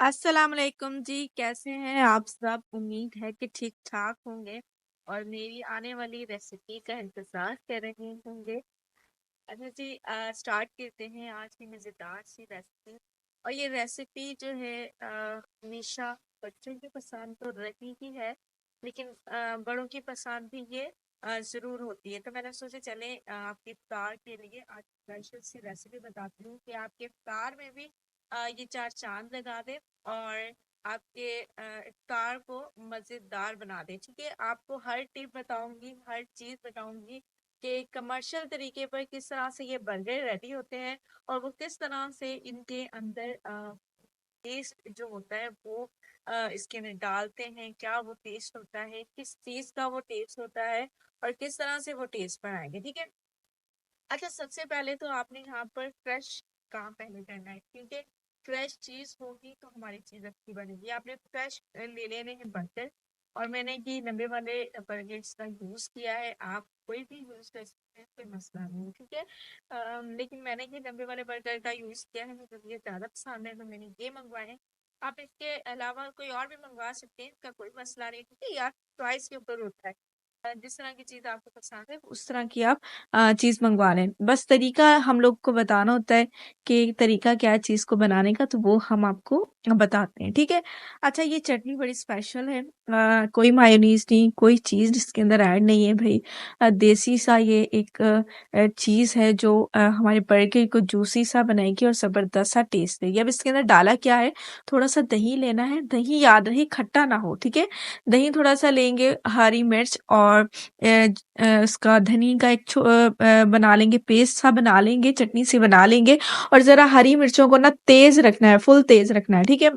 अस्सलाम वालेकुम जी, कैसे हैं आप सब? उम्मीद है कि ठीक-ठाक होंगे और मेरी आने वाली रेसिपी का इंतज़ार कर रहे होंगे। अच्छा जी, स्टार्ट करते हैं आज की मज़ेदार सी रेसिपी। और ये रेसिपी जो है हमेशा बच्चों की पसंद तो रही ही है, लेकिन बड़ों की पसंद भी ये ज़रूर होती है। तो मैंने सोचा चलें आपके इफ्तार के लिए आज स्पेशल सी रेसिपी बताती हूँ कि आपके इफ्तार में भी ये चार चाँद लगा दें और आपके इफ्तार को मज़ेदार बना दें। ठीक है? आपको हर टिप बताऊँगी, हर चीज़ बताऊँगी कि कमर्शियल तरीके पर किस तरह से ये बर्गर रेडी होते हैं और वो किस तरह से इनके अंदर टेस्ट जो होता है वो इसके अंदर डालते हैं, क्या वो टेस्ट होता है, किस चीज का वो टेस्ट होता है और किस तरह से वो टेस्ट बनाएंगे। ठीक है। अच्छा, सबसे पहले तो आपने यहाँ पर फ्रेश काम पहले करना है, क्योंकि फ्रेश चीज होगी तो हमारी चीज अच्छी बनेगी। आपने फ्रेश ले लेने हैं बर्गर और मैंने ये लंबे वाले बर्गर्स का यूज किया है। आप कोई भी यूज कर सकते हैं, कोई मसला नहीं है। ठीक है। लेकिन मैंने ये लंबे वाले बर्गर का यूज किया है, मुझे ये ज्यादा पसंद है तो मैंने ये मंगवाए हैं। आप इसके अलावा कोई और भी मंगवा सकते हैं, इसका कोई मसला नहीं। ठीक है, यार चॉइस के ऊपर होता है। जिस तरह की चीज आपको पसंद है उस तरह की आप चीज़ मंगवा लें। बस तरीका हम लोग को बताना होता है कि तरीका क्या है चीज़ को बनाने का, तो वो हम आपको बताते हैं। ठीक है। अच्छा, ये चटनी बड़ी स्पेशल है। कोई मायोनीज़ नहीं, कोई चीज़ इसके अंदर ऐड नहीं है भई। देसी सा ये एक चीज़ है जो हमारे बर्गर को जूसी सा बनाएगी और ज़बरदस्त सा टेस्ट देगी। अब इसके अंदर डाला क्या है, थोड़ा-सा दही लेना है। दही याद रहे खट्टा ना हो, ठीक है? दही थोड़ा-सा लेंगे, हरी मिर्च और उसका धनी का एक बना लेंगे, पेस्ट सा बना लेंगे, चटनी सी बना लेंगे और ज़रा हरी मिर्चों को ना तेज़ रखना है, फुल तेज़ रखना है, ठीक है?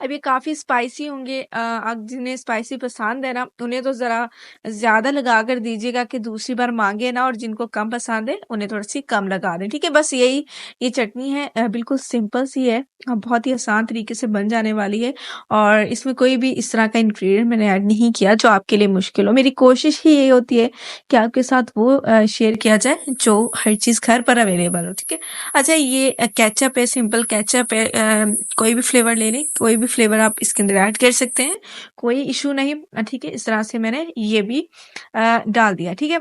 अब ये काफ़ी स्पाइसी होंगे। अब जिन्हें स्पाइसी पसंद है ना, उन्हें तो ज़रा ज़्यादा लगा कर दीजिएगा कि दूसरी बार माँगे ना, और जिनको कम पसंद है, उन्हें थोड़ी-सी कम लगा दें, ठीक है? बस यही ये चटनी है, बिल्कुल सिंपल सी है, बहुत ही आसान तरीके से बन जाने वाली है और इसमें कोई भी इस तरह का इंग्रीडिएंट मैंने ऐड नहीं किया जो आपके लिए मुश्किल हो। मेरी कोशिश ही यही होती है कि आपके साथ वो शेयर किया जाए जो हर चीज़ घर पर अवेलेबल हो, ठीक है? अच्छा, ये केचअप है, सिंपल केचअप है। कोई भी फ्लेवर ले लें, कोई भी फ्लेवर आप इसके अंदर ऐड कर सकते हैं, कोई इशू नहीं। ठीक है, इस तरह से मैंने ये भी डाल दिया, ठीक है।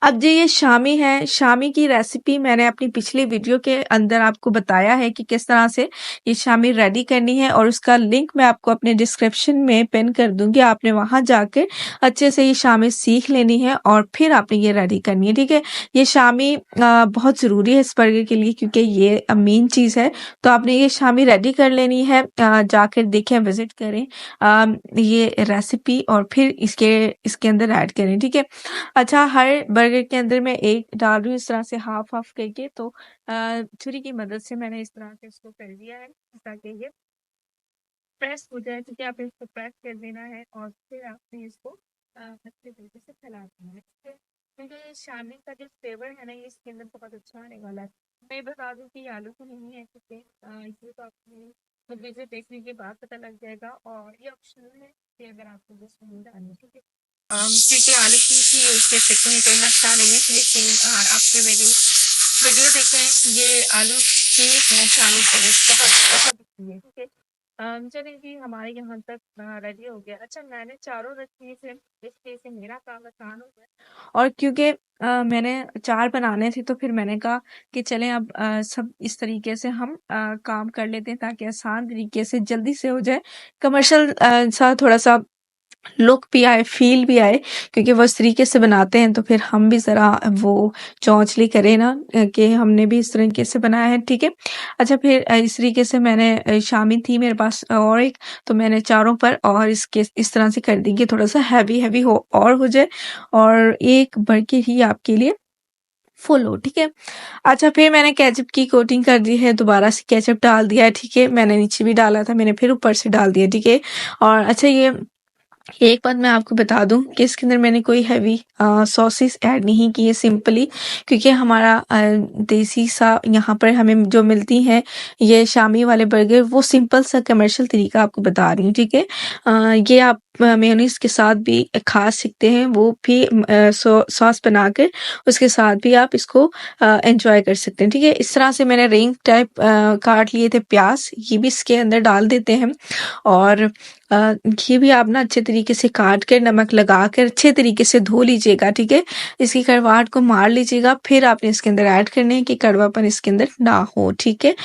अब जो ये शामी है, शामी की रेसिपी मैंने अपनी पिछली वीडियो के अंदर आपको बताया है कि किस तरह से ये शामी रेडी करनी है और उसका लिंक मैं आपको अपने डिस्क्रिप्शन में पिन कर दूंगी। आपने वहां जाकर अच्छे से ये शामी सीख लेनी है और फिर आपने ये रेडी करनी है, ठीक है। ये शामी बहुत ज़रूरी है इस बर्गर के लिए, क्योंकि ये मेन चीज़ है। तो आपने ये शामी रेडी कर लेनी है। जाकर देखें, विजिट करें ये रेसिपी और फिर इसके इसके अंदर ऐड करें, ठीक है। अच्छा, हर बर्गर के अंदर मैं एक डाल रही हूँ इस तरह से हाफ हाफ करके। तो छुरी की मदद से मैंने इस तरह से इसको कर दिया है ताकि ये प्रेस हो जाए। ठीक है, आपने इसको प्रेस कर देना है और फिर आपने इसको अच्छे तरीके से फैला देना है, ठीक है। क्योंकि ये शामी का जो फ्लेवर है ना, ये इसके अंदर बहुत अच्छा आने वाला है। मैं बता दूं कि ये आलू तो नहीं है, ठीक है। ये तो आपको वीडियो देखने के बाद पता लग जाएगा और ये ऑप्शनल है कि अगर आपको बस नहीं डालनी, ठीक है। क्योंकि आलू की थी उसके चटनी में कोई मसला नहीं है, लेकिन आपने मेरी वीडियो देखें, ये आलू की शामी बहुत बहुत दिखती है, ठीक है। चलिए जी, हमारे यहाँ तक रेडी हो गया। अच्छा, मैंने चारों रखी थे इसलिए से मेरा काम आसान हो गया। और क्योंकि मैंने 4 बनाने थे तो फिर मैंने कहा कि चलें अब सब इस तरीके से हम काम कर लेते हैं ताकि आसान तरीके से जल्दी से हो जाए। कमर्शियल सा थोड़ा-सा लुक भी आए, फ़ील भी आए, क्योंकि वो इस तरीके से बनाते हैं तो फिर हम भी ज़रा वो चौंचली करें ना कि हमने भी इस तरीके से बनाया है, ठीक है। अच्छा, फिर इस तरीके से मैंने शामी थी मेरे पास और एक, तो मैंने चारों पर और इसके इस तरह से कर दी कि थोड़ा-सा हैवी-हैवी हो जाए और एक बर्गर ही आपके लिए फुल हो, ठीक है। अच्छा, फिर मैंने केचअप की कोटिंग कर दी है, दोबारा से केचअप डाल दिया है, ठीक है। मैंने नीचे भी डाला था, मैंने फिर ऊपर से डाल दिया, ठीक है। और अच्छा, ये एक बात मैं आपको बता दूं कि इसके अंदर मैंने कोई हैवी सॉसेस ऐड नहीं किए, सिंपली, क्योंकि हमारा देसी सा यहाँ पर हमें जो मिलती हैं ये शामी वाले बर्गर, वो सिंपल सा कमर्शियल तरीका आपको बता रही हूँ, ठीक है। ये आप मेयोनीज़ के साथ भी खा सकते हैं, वो भी सॉस बनाकर उसके साथ भी आप इसको एन्जॉय कर सकते हैं, ठीक है? इस तरह से मैंने रिंग टाइप काट लिए थे प्याज़, ये भी इसके अंदर डाल देते हैं और ये भी आप ना अच्छे तरीके से काट कर नमक लगाकर अच्छे तरीके से धो लीजिएगा, ठीक है? इसकी कड़वाहट को मार लीजिएगा, फिर आपने इसके अंदर ऐड करने हैं कि कड़वापन इसके अंदर ना हो, ठीक है?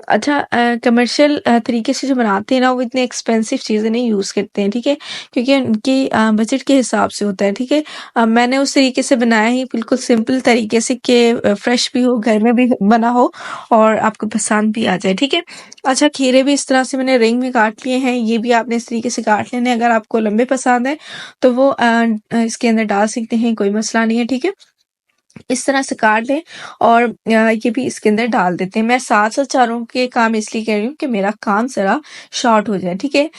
अच्छा कमर्शियल तरीके से जो बनाते हैं ना वो इतने एक्सपेंसिव चीज़ें नहीं यूज़ करते हैं, ठीक है? क्योंकि उनकी बजट के हिसाब से होता है, ठीक है? मैंने उस तरीके से बनाया ही बिल्कुल सिंपल तरीके से कि फ्रेश भी हो, घर में भी बना हो और आपको पसंद भी आ जाए, ठीक है? अच्छा खीरे भी इस तरह से मैंने रिंग में काट लिए हैं, ये भी आपने इस तरीके से काट लेने हैं, अगर आपको लंबे पसंद है तो वो इसके अंदर डाल सकते हैं, कोई मसला नहीं है, ठीक है? इस तरह से काट लें और ये भी इसके अंदर डाल देते हैं। मैं साथ-साथ चारों के काम इसलिए कह रही हूँ कि मेरा काम ज़रा शॉर्ट हो जाए, ठीक है?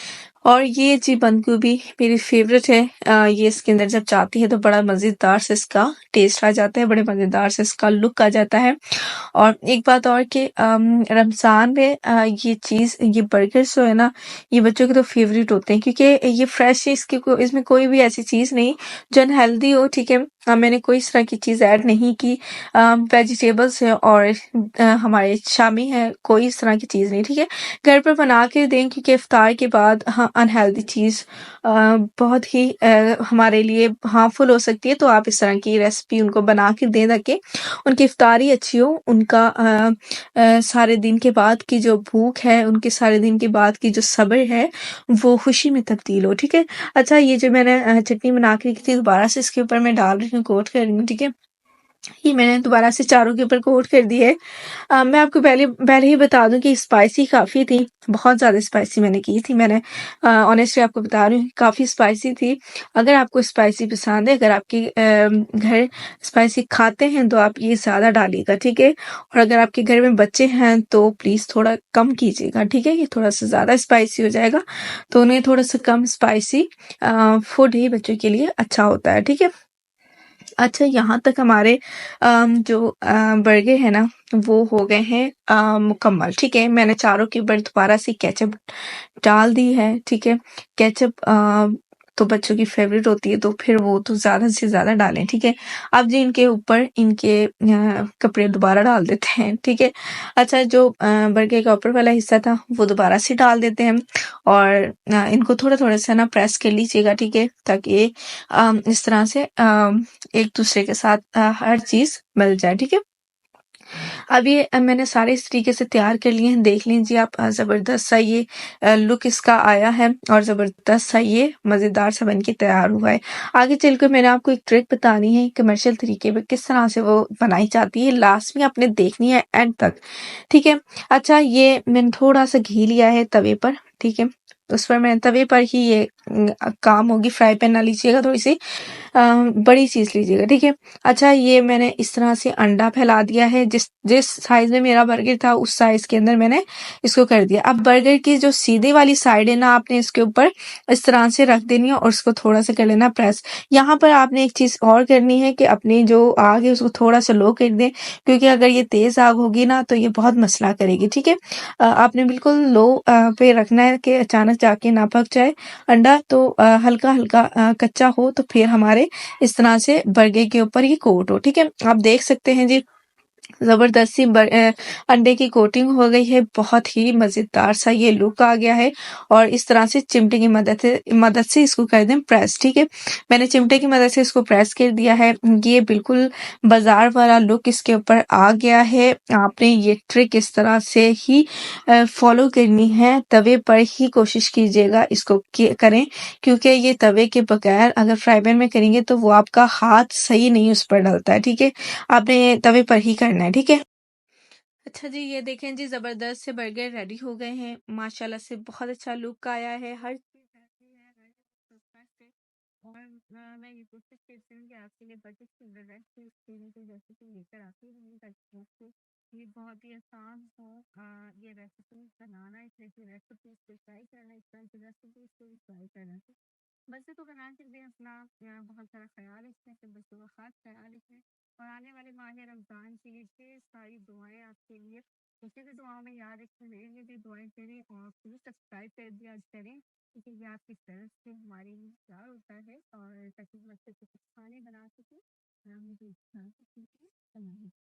और ये जी बंद गोभी मेरी फ़ेवरेट है। ये इसके अंदर जब जाती है तो बड़ा मज़ेदार से इसका टेस्ट आ जाता है, बड़े मज़ेदार से इसका लुक आ जाता है। और एक बात और कि रमज़ान में ये बर्गर्स जो है ना, ये बच्चों के तो फ़ेवरेट होते हैं क्योंकि ये फ्रेश है, इसमें कोई भी ऐसी चीज़ नहीं जो अनहेल्दी हो, ठीक है? मैंने कोई इस तरह की चीज़ ऐड नहीं की। वेजिटेबल्स है और हमारे शामी है, कोई इस तरह की चीज़ नहीं, ठीक है? घर पर बना के दें क्योंकि इफ्तार के बाद हाँ, अनहेल्दी चीज़ बहुत ही हमारे लिए हार्मफुल हो सकती है, तो आप इस तरह की रेसिपी उनको बना के दें ताकि उनकी इफ्तारी अच्छी हो, उनका सारे दिन के बाद की जो भूख है, उनके सारे दिन के बाद की जो सब्र है, वो खुशी में तब्दील हो, ठीक है? अच्छा ये जो मैंने चटनी बना के रखी थी दोबारा से इसके ऊपर मैं डाल रही हूँ, कोट कर रही हूँ, ठीक है? ये मैंने दोबारा से चारों के ऊपर कोट कर दी है। मैं आपको पहले पहले ही बता दूँ कि स्पाइसी काफ़ी थी, बहुत ज़्यादा स्पाइसी मैंने की थी। मैंने ऑनेस्टली आपको बता रही हूँ काफ़ी स्पाइसी थी। अगर आपको स्पाइसी पसंद है, अगर आपके घर स्पाइसी खाते हैं तो आप ये ज़्यादा डालिएगा, ठीक है? और अगर आपके घर में बच्चे हैं तो प्लीज़ थोड़ा कम कीजिएगा, ठीक है? ये थोड़ा-सा ज़्यादा स्पाइसी हो जाएगा, तो उन्हें थोड़ा-सा कम स्पाइसी फूड ही बच्चों के लिए अच्छा होता है, ठीक है? अच्छा यहाँ तक हमारे जो बर्गर है ना वो हो गए हैं मुकम्मल, ठीक है? मैंने चारों के ऊपर दोबारा से केचअप डाल दी है, ठीक है? केचअप तो बच्चों की फ़ेवरेट होती है तो फिर वो तो ज़्यादा से ज़्यादा डालें, ठीक है? अब जी इनके ऊपर इनके कपड़े दोबारा डाल देते हैं, ठीक है? अच्छा जो बर्गर का ऊपर वाला हिस्सा था वो दोबारा से डाल देते हैं और इनको थोड़ा-थोड़ा सा ना प्रेस कर लीजिएगा, ठीक है? ताकि इस तरह से एक दूसरे के साथ हर चीज़ मिल जाए, ठीक है? अब ये मैंने सारे इस तरीके से तैयार कर लिए हैं, देख लीजिए आप ज़बरदस्त सा ये लुक इसका आया है और ज़बरदस्त सा ये मज़ेदार सा बन के तैयार हुआ है। आगे चलकर मैंने आपको एक ट्रिक बतानी है कमर्शियल तरीके पे किस तरह से वो बनाई जाती है, लास्ट में आपने देखनी है एंड तक, ठीक है? अच्छा ये मैंने थोड़ा-सा घी लिया है तवे पर, ठीक है? उस पर मैं तवे पर ही ये काम होगी, फ्राई पैन ना लीजिएगा थोड़ी-सी बड़ी चीज़ लीजिएगा, ठीक है? अच्छा ये मैंने इस तरह से अंडा फैला दिया है, जिस जिस साइज़ में मेरा बर्गर था उस साइज़ के अंदर मैंने इसको कर दिया। अब बर्गर की जो सीधी वाली साइड है ना आपने इसके ऊपर इस तरह से रख देनी है और उसको थोड़ा-सा कर लेना प्रेस। यहाँ पर आपने एक चीज़ और करनी है कि अपनी जो आग है उसको थोड़ा-सा लो कर दें, क्योंकि अगर ये तेज़ आग होगी ना तो ये बहुत मसला करेगी, ठीक है? आपने बिल्कुल लो पे रखना है कि अचानक जाके ना पक जाए अंडा, तो हल्का-हल्का कच्चा हो तो फिर हमारे इस तरह से बर्गर के ऊपर ये कोट हो, ठीक है? आप देख सकते हैं जी ज़बरदस्त सी अंडे की कोटिंग हो गई है, बहुत ही मज़ेदार सा ये लुक आ गया है और इस तरह से चिमटे की मदद से इसको कर दें प्रेस, ठीक है? मैंने चिमटे की मदद से इसको प्रेस कर दिया है। ये बिल्कुल बाज़ार वाला लुक इसके ऊपर आ गया है। आपने ये ट्रिक इस तरह से ही फ़ॉलो करनी है, तवे पर ही कोशिश कीजिएगा इसको करें, क्योंकि ये तवे के बगैर अगर फ्राई पैन में करेंगे तो वो आपका हाथ सही नहीं उस पर डलता है, ठीक है? आपने तवे पर ही करना है, ठीक है? अच्छा जी, ये देखें जी ज़बरदस्त से बर्गर रेडी हो गए हैं। माशाल्लाह से बहुत अच्छा लुक आया है। हर चीज़ ऐसी है परफेक्ट है और मैं ये कोशिश करती हूँ कि आपके लिए बजट के अंदर बेस्ट तरीके रेसिपी लेकर आती हूँ ताकि आपको ये बहुत ही आसान हो ये रेसिपी बनाना, इस तरह की रेसिपीज़ को ट्राई करना, इस तरह की रेसिपीज़ को ट्राई करना। बच्चे तो बना के दें अपना बहुत सारा ख़्याल रखें, अपने बच्चों का ख़ास ख़्याल रखें। और आने वाले माह रमज़ान के लिए ढेर सारी दुआएँ आपके लिए। मुझे भी दुआओं में याद रखें, मेरे लिए भी दुआएँ करें और प्लीज़ सब्सक्राइब कर दिया करें, क्योंकि ये आपकी तरफ से हमारे लिए प्यार होता है और ताकि हम अच्छे से कुछ खाने बना सकें और हम भी खा सकें।